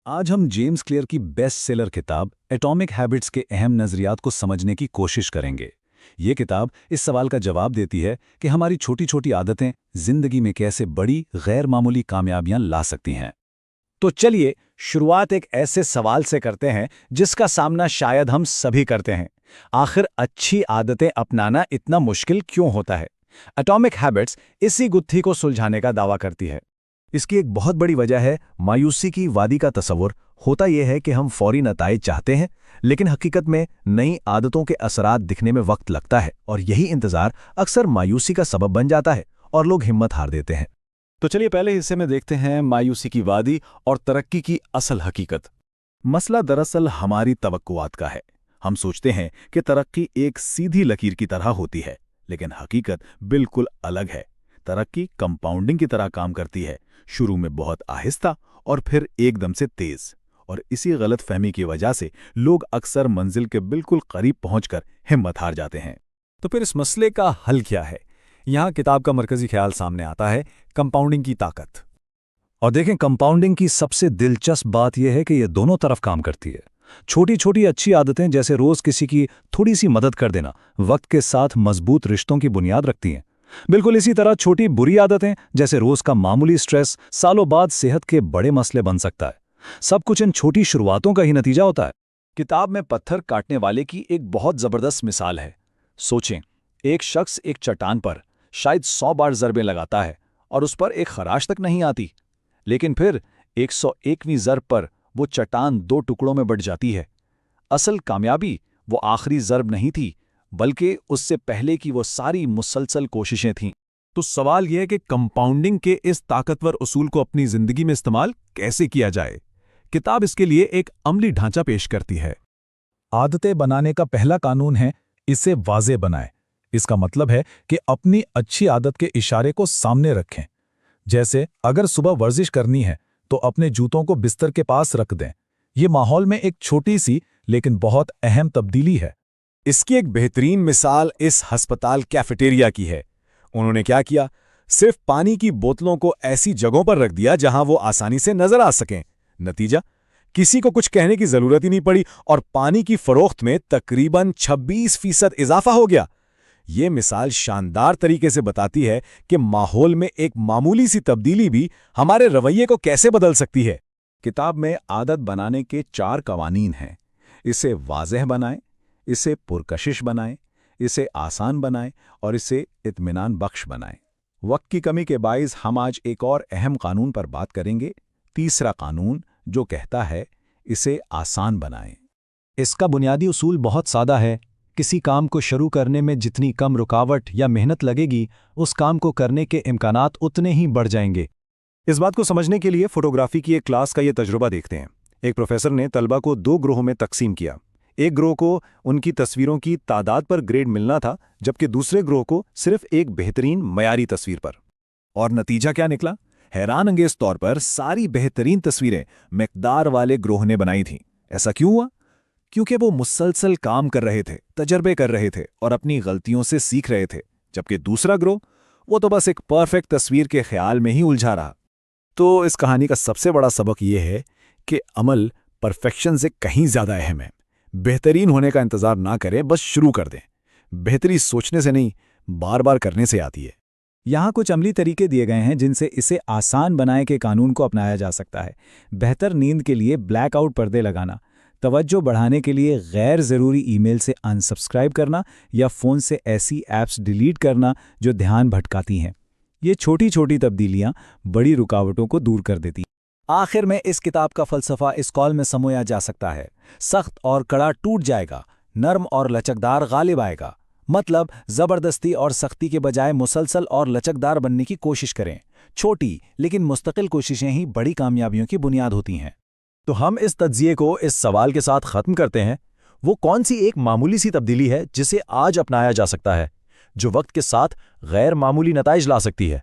आज हम James clear की बेस्ट सेलर किताब एटॉमिक हैबिट्स के अहम नजरियात को समझने की कोशिश करेंगे। ये किताब इस सवाल का जवाब देती है कि हमारी छोटी छोटी आदतें जिंदगी में कैसे बड़ी गैर मामूली कामयाबियां ला सकती हैं। तो चलिए शुरुआत एक ऐसे सवाल से करते हैं जिसका सामना शायद हम सभी करते हैं। आखिर अच्छी आदतें अपनाना इतना मुश्किल क्यों होता है? एटॉमिक हैबिट्स इसी गुत्थी को सुलझाने का दावा करती है। इसकी एक बहुत बड़ी वजह है मायूसी की वादी का तस्वुर। होता यह है कि हम फौरी नताइज चाहते हैं, लेकिन हकीकत में नई आदतों के असरात दिखने में वक्त लगता है और यही इंतजार अक्सर मायूसी का सबब बन जाता है और लोग हिम्मत हार देते हैं। तो चलिए पहले हिस्से में देखते हैं मायूसी की वादी और तरक्की की असल हकीकत। मसला दरअसल हमारी तवक्कुआत का है। हम सोचते हैं कि तरक्की एक सीधी लकीर की तरह होती है, लेकिन हकीकत बिल्कुल अलग है। तरक्की कंपाउंडिंग की तरह काम करती है, शुरू में बहुत आहिस्ता और फिर एकदम से तेज। और इसी गलत फहमी की वजह से लोग अक्सर मंजिल के बिल्कुल करीब पहुंचकर हिम्मत हार जाते हैं। तो फिर इस मसले का हल क्या है? यहाँ किताब का मरकजी ख्याल सामने आता है, कंपाउंडिंग की ताकत। और देखें, कंपाउंडिंग की सबसे दिलचस्प बात यह है कि यह दोनों तरफ काम करती है। छोटी छोटी अच्छी आदतें जैसे रोज किसी की थोड़ी सी मदद कर देना वक्त के साथ मजबूत रिश्तों की बुनियाद रखती हैं। बिल्कुल इसी तरह छोटी बुरी आदतें जैसे रोज का मामूली स्ट्रेस सालों बाद सेहत के बड़े मसले बन सकता है। सब कुछ इन छोटी शुरुआतों का ही नतीजा होता है। किताब में पत्थर काटने वाले की एक बहुत जबरदस्त मिसाल है। सोचें, एक शख्स एक चट्टान पर शायद 100 बार ज़रबें लगाता है और उस पर एक खराश तक नहीं आती, लेकिन फिर 101वीं ज़रब पर वो चट्टान 2 टुकड़ों में बट जाती है। असल कामयाबी वो आखिरी ज़रब नहीं थी, बल्कि उससे पहले की वो सारी मुसलसल कोशिशें थीं। तो सवाल यह है कि कंपाउंडिंग के इस ताकतवर उसूल को अपनी जिंदगी में इस्तेमाल कैसे किया जाए। किताब इसके लिए एक अमली ढांचा पेश करती है। आदतें बनाने का पहला कानून है, इसे वाज़ेह बनाएं। इसका मतलब है कि अपनी अच्छी आदत के इशारे को सामने रखें। जैसे अगर सुबह वर्जिश करनी है तो अपने जूतों को बिस्तर के पास रख दें। ये माहौल में एक छोटी सी लेकिन बहुत अहम तब्दीली है। इसकी एक बेहतरीन मिसाल इस अस्पताल कैफेटेरिया की है। उन्होंने क्या किया? सिर्फ पानी की बोतलों को ऐसी जगहों पर रख दिया जहां वो आसानी से नजर आ सकें। नतीजा, किसी को कुछ कहने की जरूरत ही नहीं पड़ी और पानी की फरोख्त में तकरीबन 26% इजाफा हो गया। ये मिसाल शानदार तरीके से बताती है कि माहौल में एक मामूली सी तब्दीली भी हमारे रवैये को कैसे बदल सकती है। किताब में आदत बनाने के 4 कवानीन हैं। इसे वाज़ेह बनाएं, इसे पुरकशिश बनाएं, इसे आसान बनाएं और इसे इत्मीनान बख्श बनाएं। वक्त की कमी के बाइस हम आज एक और अहम कानून पर बात करेंगे, तीसरा कानून, जो कहता है इसे आसान बनाएं। इसका बुनियादी उसूल बहुत सादा है। किसी काम को शुरू करने में जितनी कम रुकावट या मेहनत लगेगी, उस काम को करने के इम्कानात उतने ही बढ़ जाएंगे। इस बात को समझने के लिए फोटोग्राफी की एक क्लास का ये तजुर्बा देखते हैं। एक प्रोफेसर ने तलबा को 2 ग्रोहों में तकसीम किया। एक ग्रोह को उनकी तस्वीरों की तादाद पर ग्रेड मिलना था, जबकि दूसरे ग्रोह को सिर्फ एक बेहतरीन मयारी तस्वीर पर। और नतीजा क्या निकला? हैरान अंगेज तौर पर सारी बेहतरीन तस्वीरें मिकदार वाले ग्रोह ने बनाई थीं। ऐसा क्यों हुआ? क्योंकि वो मुसलसल काम कर रहे थे, तजर्बे कर रहे थे और अपनी गलतियों से सीख रहे थे, जबकि दूसरा ग्रोह, वो तो बस एक परफेक्ट तस्वीर के ख्याल में ही उलझा रहा। तो इस कहानी का सबसे बड़ा सबक यह है कि अमल परफेक्शन से कहीं ज्यादा अहम है। बेहतरीन होने का इंतजार ना करें, बस शुरू कर दें। बेहतरी सोचने से नहीं, बार बार करने से आती है। यहाँ कुछ अमली तरीके दिए गए हैं जिनसे इसे आसान बनाए के कानून को अपनाया जा सकता है। बेहतर नींद के लिए ब्लैकआउट पर्दे लगाना, तवज्जो बढ़ाने के लिए गैर ज़रूरी ईमेल से अनसब्सक्राइब करना या फ़ोन से ऐसी ऐप्स डिलीट करना जो ध्यान भटकाती हैं। ये छोटी छोटी तब्दीलियाँ बड़ी रुकावटों को दूर कर देती हैं। आखिर में इस किताब का फ़लसफ़ा इस कॉल में समोया जा सकता है, सख्त और कड़ा टूट जाएगा, नरम और लचकदार गालिब आएगा। मतलब ज़बरदस्ती और सख्ती के बजाय मुसलसल और लचकदार बनने की कोशिश करें। छोटी लेकिन मुस्तकिल कोशिशें ही बड़ी कामयाबियों की बुनियाद होती हैं। तो हम इस तज्जिए को इस सवाल के साथ ख़त्म करते हैं, वो कौन सी एक मामूली सी तब्दीली है जिसे आज अपनाया जा सकता है, जो वक्त के साथ गैर मामूली नताइज ला सकती है?